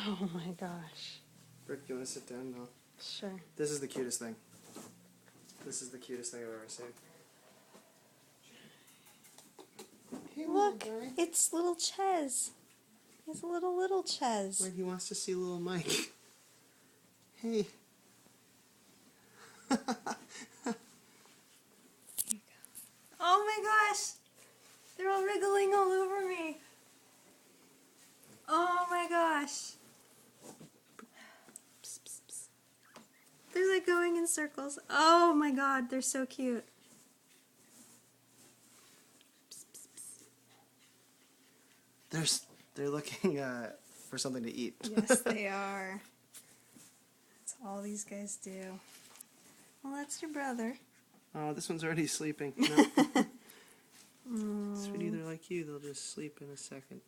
Oh my gosh. Rick, you want to sit down? No. Sure. This is the cutest thing. This is the cutest thing I've ever seen. Hey, Look, little guy. it's little Ches. He's a little Ches. Wait, he wants to see little Mike. Hey. Oh my gosh! They're all wriggling all over me. Oh my gosh. Psst, psst, psst. They're like going in circles. Oh my god, they're so cute. Psst, psst, psst. They're looking for something to eat. Yes, they are. That's all these guys do. Well, that's your brother. Oh, this one's already sleeping. No. Sweetie, they're like you. They'll just sleep in a second.